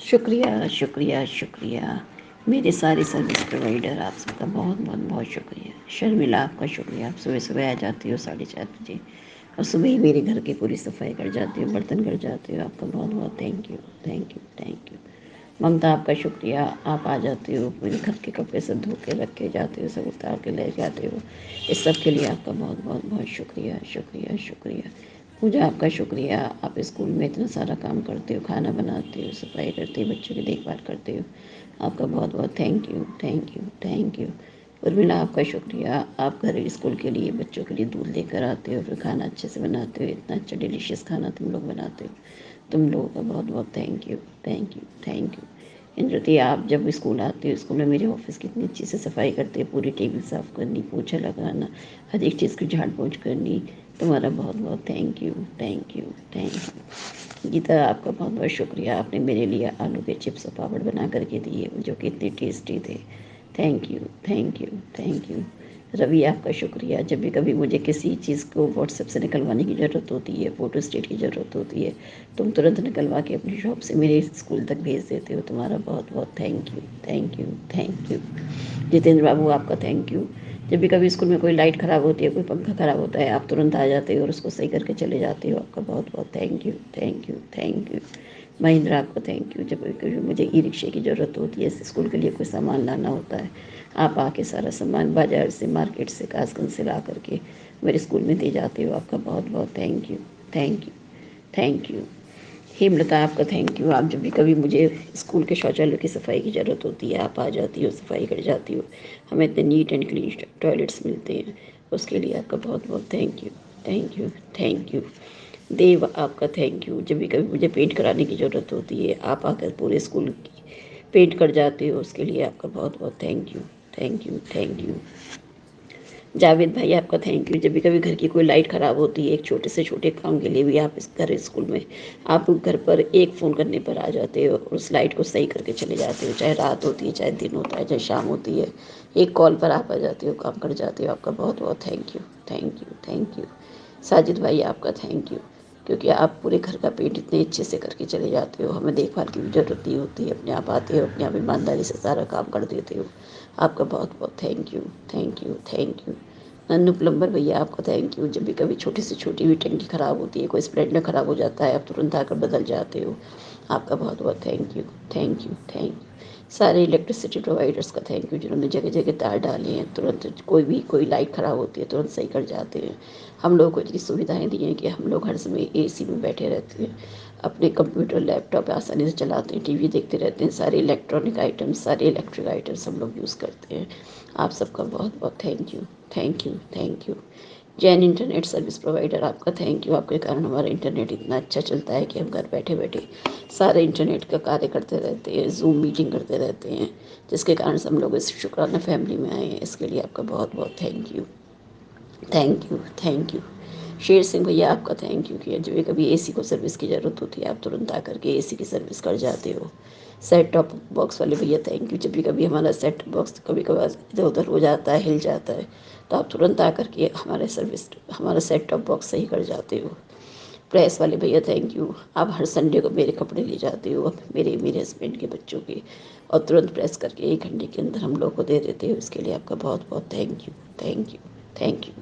शुक्रिया शुक्रिया शुक्रिया। मेरे सारे सर्विस प्रोवाइडर आप सबका बहुत बहुत बहुत शुक्रिया। शर्मिला आपका शुक्रिया, आप सुबह सुबह आ जाती हो 4:30 बजे और सुबह ही मेरे घर की पूरी सफाई कर जाती हो, बर्तन कर जाती हो। आपका बहुत बहुत thank you thank you thank you. Mamta आपका शुक्रिया, आप आ जाती हो, मेरे घर के कपड़े सब धो के रख के जाते हो, सब उतार के ले जाते हो। इस सब के लिए आपका बहुत बहुत बहुत शुक्रिया शुक्रिया शुक्रिया। पूजा आपका शुक्रिया, आप स्कूल में इतना सारा काम करते हो, खाना बनाते हो, सफाई करते हो, बच्चों की देखभाल करते हो। आपका बहुत बहुत thank you thank you thank you. Urmila आपका शुक्रिया, आप घर स्कूल के लिए बच्चों के लिए दूध लेकर आते हो, फिर खाना अच्छे से बनाते हो, इतना अच्छा डिलीशियस खाना तुम लोग बनाते हो। तुम लोगों का बहुत बहुत thank you thank you thank you. Indrati आप जब स्कूल आते हो, स्कूल में मेरे ऑफिस की इतनी अच्छी से सफाई करते हो, पूरी टेबल साफ़ करनी, पोछा लगाना, हर एक चीज़ की झाड़ पोंछ करनी। तुम्हारा बहुत बहुत thank you thank you thank you. Geeta आपका बहुत बहुत शुक्रिया, आपने मेरे लिए आलू के चिप्स और पापड़ बना करके दिए जो कि इतने टेस्टी थे। Thank you thank you thank you. Ravi आपका शुक्रिया, जब भी कभी मुझे किसी चीज़ को व्हाट्सएप से निकलवाने की ज़रूरत होती है, फ़ोटो स्टेट की ज़रूरत होती है, तुम तुरंत निकलवा के अपनी शॉप से मेरे स्कूल तक भेज देते हो। तुम्हारा बहुत बहुत thank you thank you thank you. Jitendra बाबू आपका थैंक यू, जब भी कभी स्कूल में कोई लाइट ख़राब होती है, कोई पंखा ख़राब होता है, आप तुरंत आ जाते हो और उसको सही करके चले जाते हो। आपका बहुत बहुत thank you thank you thank you. Mahendra आपको थैंक यू, जब कभी मुझे ई रिक्शे की ज़रूरत होती है, स्कूल के लिए कोई सामान लाना होता है, आप आके सारा सामान बाज़ार से, मार्केट से, कासगंज से ला करके मेरे स्कूल में दे जाते हो। आपका बहुत बहुत thank you thank you thank you. Hemlata आपका थैंक यू, आप जब भी कभी मुझे स्कूल के शौचालय की सफाई की ज़रूरत होती है, आप आ जाती हो, सफाई कर जाती हो। हमें इतने नीट एंड क्लीन टॉयलेट्स मिलते हैं, उसके लिए आपका बहुत बहुत thank you thank you thank you. Dev आपका थैंक यू, जब भी कभी मुझे पेंट कराने की ज़रूरत होती है, आप आकर पूरे स्कूल की पेंट कर जाते हो, उसके लिए आपका बहुत बहुत thank you thank you thank you. Javed भाई आपका थैंक यू, जब भी कभी घर की कोई लाइट ख़राब होती है, एक छोटे से छोटे काम के लिए भी आप इस घर स्कूल में आप घर पर एक फ़ोन करने पर आ जाते हो और उस लाइट को सही करके चले जाते हो। चाहे रात होती है, चाहे दिन होता है, चाहे शाम होती है, एक कॉल पर आप आ जाते हो, काम कर जाते हो। आपका बहुत बहुत thank you thank you thank you. Sajid भाई आपका थैंक यू, क्योंकि आप पूरे घर का पेंट इतने अच्छे से करके चले जाते हो, हमें देखभाल की भी ज़रूरत नहीं होती है, अपने आप आते हो, अपने आप ईमानदारी से सारा काम कर देते हो। आपका बहुत बहुत thank you thank you thank you. Nannu plumber भैया आपका थैंक यू, जब भी कभी छोटी से छोटी भी टंकी ख़राब होती है, कोई स्प्लेंडर ख़राब हो जाता है, आप तुरंत आकर बदल जाते हो। आपका बहुत बहुत thank you thank you thank you. सारे इलेक्ट्रिसिटी प्रोवाइडर्स का थैंक यू, जिन्होंने जगह जगह तार डाले हैं, तुरंत कोई लाइट ख़राब होती है तुरंत सही कर जाते हैं। हम लोगों को इतनी सुविधाएं दी हैं कि हम लोग हर समय एसी में बैठे रहते हैं, अपने कंप्यूटर लैपटॉप आसानी से चलाते हैं, टीवी देखते रहते हैं, सारे इलेक्ट्रॉनिक आइटम्स, सारे इलेक्ट्रिक आइटम्स हम लोग यूज़ करते हैं। आप सबका बहुत बहुत thank you thank you thank you. Jain internet service provider आपका थैंक यू, आपके कारण हमारा इंटरनेट इतना अच्छा चलता है कि हम घर बैठे बैठे सारे इंटरनेट का कार्य करते रहते हैं, जूम मीटिंग करते रहते हैं, जिसके कारण से हम लोग इस शुक्राना फैमिली में आए हैं। इसके लिए आपका बहुत बहुत thank you thank you thank you. Sher Singh भैया आपका थैंक यू, कि जब भी कभी एसी को सर्विस की ज़रूरत होती है, आप तुरंत आकर के एसी की सर्विस कर जाते हो। सेट टॉप बॉक्स वाले भैया थैंक यू, जब भी कभी हमारा सेट बॉक्स कभी कभार इधर उधर हो जाता है, हिल जाता है, तो आप तुरंत आकर के हमारा सेट टॉप बॉक्स सही कर जाते हो। प्रेस वाले भैया थैंक यू, आप हर संडे को मेरे कपड़े ले जाते हो, मेरे मेरे हस्बैंड के, बच्चों के, और तुरंत प्रेस करके 1 घंटे के अंदर हम लोग को दे देते हो। इसके लिए आपका बहुत बहुत thank you thank you thank you.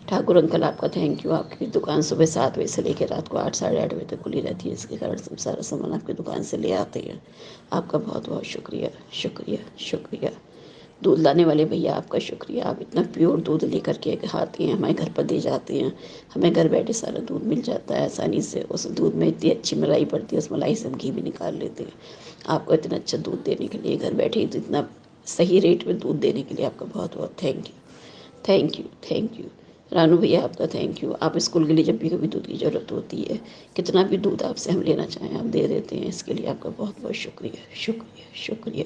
Thakur uncle आपका थैंक यू, आपकी दुकान सुबह 7 बजे से लेकर रात को 8 साढ़े 8 बजे तक खुली रहती है, इसके कारण हम सारा सामान आपकी दुकान से ले आते हैं। आपका बहुत बहुत शुक्रिया शुक्रिया शुक्रिया। दूध लाने वाले भैया आपका शुक्रिया, आप इतना प्योर दूध लेकर के आते हैं, हमारे घर पर दे जाते हैं, हमें घर बैठे सारा दूध मिल जाता है आसानी से। उस दूध में इतनी अच्छी मलाई पड़ती है, उस मलाई से हम घी भी निकाल लेते हैं। आपको इतना अच्छा दूध देने के लिए, घर बैठे ही तो इतना सही रेट में दूध देने के लिए आपका बहुत बहुत thank you thank you thank you. Ranu भैया आपका थैंक यू, आप स्कूल के लिए जब भी कभी दूध की ज़रूरत होती है, कितना भी दूध आपसे हम लेना चाहें आप दे देते हैं। इसके लिए आपका बहुत बहुत शुक्रिया शुक्रिया शुक्रिया।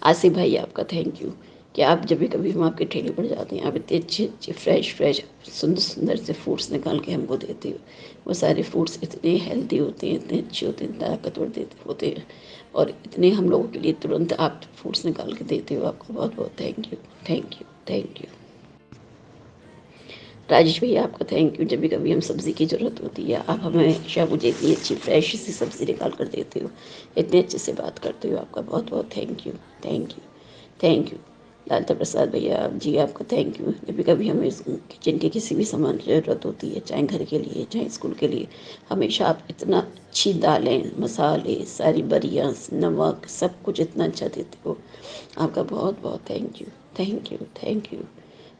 आसिफ भाई आपका थैंक यू, कि आप जब भी कभी हम आपके ठेले पर जाते हैं, आप इतने अच्छे अच्छे फ्रेश फ्रेश सुंदर सुंदर से फ्रूट्स निकाल के हमको देते हो। वो सारे फ्रूट्स इतने हेल्दी होते हैं, इतने अच्छे होते हैं, ताकतवर देते होते हैं, और इतने हम लोगों के लिए तुरंत आप फ्रूट्स निकाल के देते हो। आपका बहुत बहुत thank you thank you thank you. Rajesh भैया आपका थैंक यू। जब भी कभी हम सब्ज़ी की ज़रूरत होती है आप हमेशा मुझे इतनी अच्छी फ्रेश सी सब्ज़ी निकाल कर देते हो, इतने अच्छे से बात करते हो, आपका बहुत बहुत thank you. Thank you, thank you. Lalta Prasad भैया जी आपका थैंक यू। जब भी कभी हमें किचन के किसी भी सामान की ज़रूरत होती है, चाहे घर के लिए चाहे स्कूल के लिए, हमेशा आप इतना अच्छी दालें मसाले सारी बरियाँ नमक सब कुछ इतना अच्छा देते हो, आपका बहुत बहुत thank you. Thank you, thank you.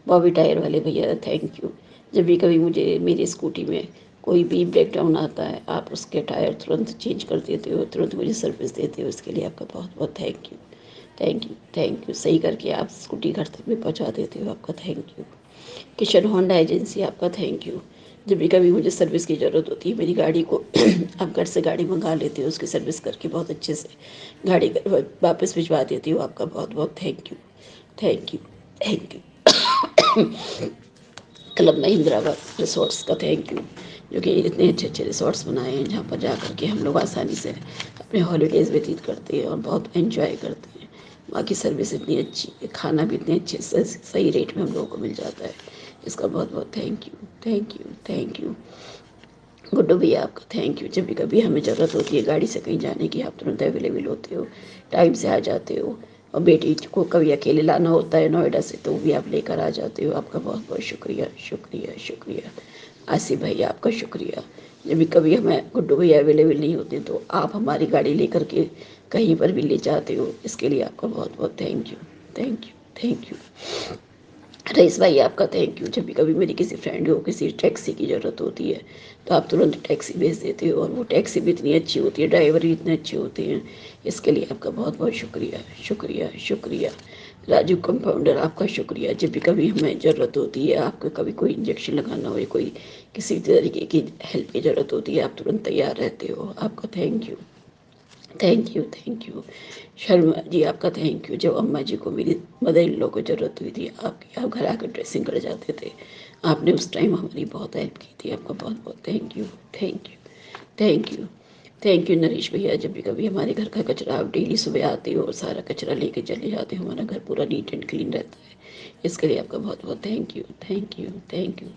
Bobby tyre वाले भैया थैंक यू। जब भी कभी मुझे मेरी स्कूटी में कोई भी ब्रेक डाउन आता है आप उसके टायर तुरंत चेंज कर देते हो, तुरंत मुझे सर्विस देते हो, इसके लिए आपका बहुत बहुत thank you. Thank you, thank you. सही करके आप स्कूटी घर तक भी पहुंचा देते हो, आपका thank you. Kishan Honda agency आपका थैंक यू। जब भी कभी मुझे सर्विस की ज़रूरत होती है मेरी गाड़ी को आप घर से गाड़ी मंगा लेते हो, उसकी सर्विस करके बहुत अच्छे से गाड़ी वापस भिजवा देती हो, आपका बहुत बहुत thank you. Thank you, thank you. Club Mahindra resorts का थैंक यू, जो कि इतने अच्छे अच्छे रिसोर्ट्स बनाए हैं जहाँ पर जा कर के हम लोग आसानी से अपने हॉलीडेज़ व्यतीत करते हैं और बहुत एंजॉय करते हैं। वहाँ की सर्विस इतनी अच्छी है, खाना भी इतने अच्छे से सही रेट में हम लोगों को मिल जाता है, इसका बहुत बहुत thank you. Thank you, thank you. Guddu भैया आपका थैंक यू। जब भी कभी हमें ज़रूरत होती है गाड़ी से कहीं जाने की आप तुरंत अवेलेबल होते हो, टाइम से आ जाते हो, और बेटी को कभी अकेले लाना होता है नोएडा से तो भी आप लेकर आ जाते हो, आपका बहुत बहुत शुक्रिया शुक्रिया शुक्रिया। आसिफ भैया आपका शुक्रिया। जब भी कभी हमें गुड्डू भैया अवेलेबल नहीं होते तो आप हमारी गाड़ी लेकर के कहीं पर भी ले जाते हो, इसके लिए आपका बहुत बहुत thank you. Thank you, thank you. Rais भाई आपका थैंक यू। जब भी कभी मेरी किसी फ्रेंड को किसी टैक्सी की ज़रूरत होती है तो आप तुरंत टैक्सी भेज देते हो, और वो टैक्सी भी इतनी अच्छी होती है, ड्राइवर भी इतने अच्छे होते हैं, इसके लिए आपका बहुत बहुत शुक्रिया शुक्रिया शुक्रिया। राजू कंपाउंडर आपका शुक्रिया। जब भी कभी हमें ज़रूरत होती है, आपको कभी कोई इंजेक्शन लगाना हो या कोई किसी तरीके की हेल्प की ज़रूरत होती है, आप तुरंत तैयार रहते हो, आपका thank you. Thank you, thank you. Sharma ji आपका थैंक यू। जब अम्मा जी को मेरी मदर इन लॉ को ज़रूरत हुई थी आपकी, आप घर आकर ड्रेसिंग कर जाते थे, आपने उस टाइम हमारी बहुत हेल्प की थी, आपका बहुत बहुत thank you. Thank you, thank you. Thank you Naresh भैया। जब भी कभी हमारे घर का कचरा आप डेली सुबह आते हो और सारा कचरा लेके चले जाते हो, हमारा घर पूरा नीट एंड क्लीन रहता है, इसके लिए आपका बहुत बहुत thank you. Thank you, thank you.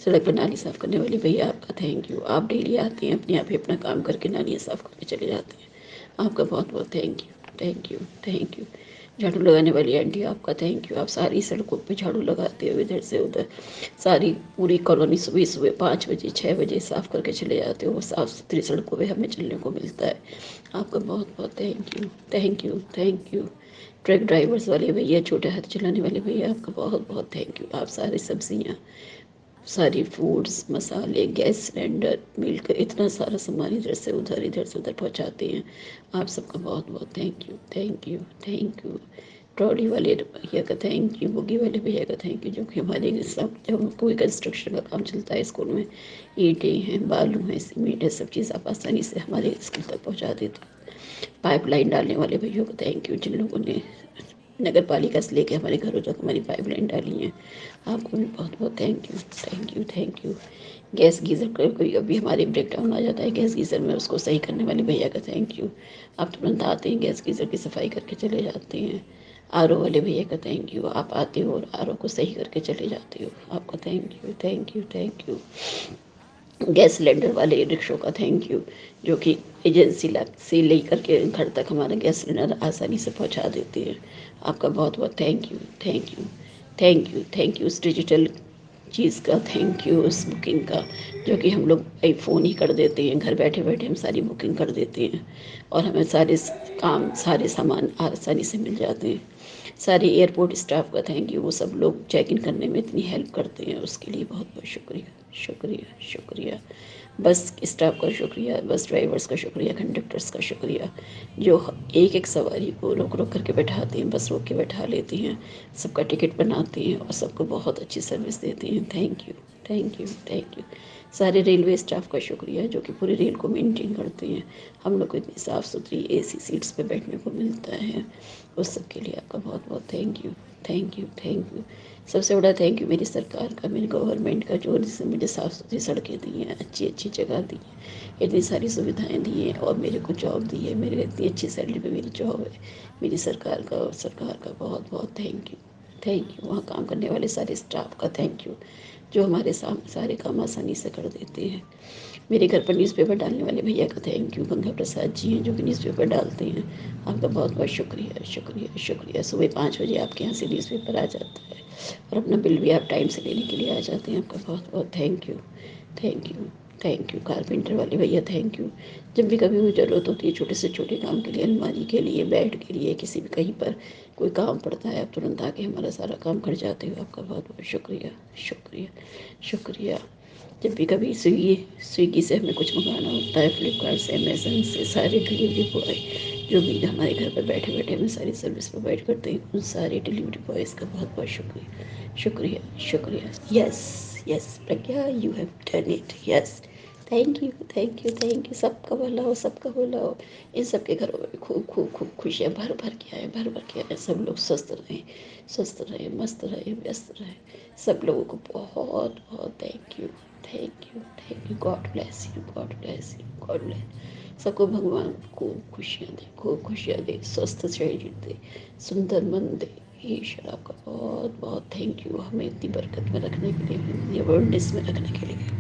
सड़क पर नाली साफ़ करने वाले भैया आपका थैंक यू। आप डेली आते हैं अपने आप ही अपना काम करके नालियाँ साफ़ करके चले जाते हैं, आपका बहुत बहुत thank you. Thank you, thank you. झाड़ू लगाने वाली आंटी आपका थैंक यू। आप सारी सड़कों पे झाड़ू लगाते हो, इधर से उधर सारी पूरी कॉलोनी सुबह सुबह 5 बजे 6 बजे साफ़ करके चले जाते हो, साफ़ सुथरी सड़कों पे हमें चलने को मिलता है, आपका बहुत बहुत thank you. Thank you, thank you. Truck drivers वाले भैया, छोटे हाथ चलाने वाले भैया, आपका बहुत बहुत थैंक यू। आप सारी सब्जियाँ सारी फूड्स मसाले गैस सिलेंडर मिलकर इतना सारा सामान इधर से उधर पहुंचाते हैं, आप सबका बहुत बहुत thank you. Thank you, thank you. Trolley वाले भैया का थैंक यू। बुगी वाले भैया का थैंक यू, जो कि हमारे सब जब कोई कंस्ट्रक्शन का काम चलता है स्कूल में, ईंटें हैं बालू हैं सीमेंट है, सब चीज़ आप आसानी से हमारे स्कूल तक पहुँचा देते हो। पाइपलाइन डालने वाले भैया को थैंक यू, जिन लोगों ने नगर पालिका से लेके हमारे घरों तक हमारी पाइपलाइन डाली है, आपको भी बहुत बहुत thank you. Thank you, thank you. Gas geyser का कोई अभी हमारे ब्रेक डाउन आ जाता है गैस गीज़र में, उसको सही करने वाले भैया का थैंक यू। आप तुरंत आते हैं गैस गीज़र की सफाई करके चले जाते हैं। आर ओ वाले भैया का थैंक यू। आप आते हो और आर ओ को सही करके चले जाते हो, आपका thank you. Thank you, thank you. Gas cylinder वाले रिक्शों का थैंक यू, जो कि एजेंसी से ले करके घर तक हमारा गैस सिलेंडर आसानी से पहुंचा देते हैं, आपका बहुत बहुत thank you. Thank you, thank you. Thank you उस डिजिटल चीज़ का, थैंक यू उस बुकिंग का, जो कि हम लोग फ़ोन ही कर देते हैं, घर बैठे बैठे हम सारी बुकिंग कर देते हैं और हमें सारे काम सारे सामान आसानी से मिल जाते हैं। सारे एयरपोर्ट स्टाफ का थैंक यू, वो सब लोग चेक इन करने में इतनी हेल्प करते हैं, उसके लिए बहुत बहुत शुक्रिया शुक्रिया शुक्रिया। बस स्टाफ का शुक्रिया, बस ड्राइवर्स का शुक्रिया, कंडक्टर्स का शुक्रिया, जो एक एक सवारी को रोक रोक करके बैठाते हैं, बस रोक के बैठा लेते हैं, सबका टिकट बनाते हैं और सबको बहुत अच्छी सर्विस देते हैं, thank you. Thank you, thank you. सारे रेलवे स्टाफ का शुक्रिया, जो कि पूरी रेल को मेंटेन करते हैं, हम लोग को इतनी साफ़ सुथरी एसी सीट्स पे बैठने को मिलता है, उस सब के लिए आपका बहुत बहुत thank you. Thank you, thank you. सबसे बड़ा थैंक यू मेरी सरकार का, मेरी गवर्नमेंट का, जो जिसने मुझे साफ़ सुथरी सड़कें दी हैं, अच्छी अच्छी जगह दी है, इतनी सारी सुविधाएं दी हैं और मेरे को जॉब दी है, मेरे इतनी अच्छी सैलरी पे मेरी जॉब है, मेरी सरकार का और सरकार का बहुत बहुत थैंक यू। Thank you. वहाँ काम करने वाले सारे स्टाफ का थैंक यू। जो हमारे सारे काम आसानी से कर देते हैं। मेरे घर पर न्यूज़पेपर डालने वाले भैया का थैंक यू। गंगा प्रसाद जी हैं जो कि न्यूज़पेपर डालते हैं, आपका बहुत बहुत शुक्रिया शुक्रिया शुक्रिया। सुबह 5 बजे आपके यहाँ से न्यूज़पेपर आ जाता है और अपना बिल भी आप टाइम से लेने के लिए आ जाते हैं, आपका बहुत बहुत thank you thank you thank you. Carpenter वाले भैया थैंक यू। जब भी कभी भी ज़रूरत होती है छोटे से छोटे काम के लिए, अलमारी के लिए, बेड के लिए, किसी भी कहीं पर कोई काम पड़ता है, आप तुरंत आके हमारा सारा काम कर जाते हो, आपका बहुत बहुत शुक्रिया शुक्रिया शुक्रिया। जब भी कभी स्विगी से हमें कुछ मंगाना होता है, फ्लिपकार्ट से, अमेज़न से, सारे डिलीवरी बॉय जो भी हमारे घर पर बैठे बैठे हमें सारी सर्विस प्रोवाइड करते हैं, उन सारे डिलीवरी बॉयज़ का बहुत बहुत शुक्रिया शुक्रिया शुक्रिया। Yes yes Pragya, you have done it. Yes, thank you thank you thank you. सबका भला हो, सबका भला हो। इन सबके घरों में खूब खूब खूब खुशियाँ भर भर के आए, भर भर के आए। सब लोग स्वस्थ रहें, मस्त रहें, व्यस्त रहें। सब लोगों को बहुत बहुत thank you thank you thank you. God bless you, God bless you, God bless. सबको भगवान खूब खुशियाँ दे, खूब खुशियाँ दे, स्वस्थ शरीर दे, सुंदर मन दे। ईश्वर आपका बहुत बहुत थैंक यू, हमें इतनी बरकत में रखने के लिए, हमें इतनी अवेयरनेस में रखने के लिए।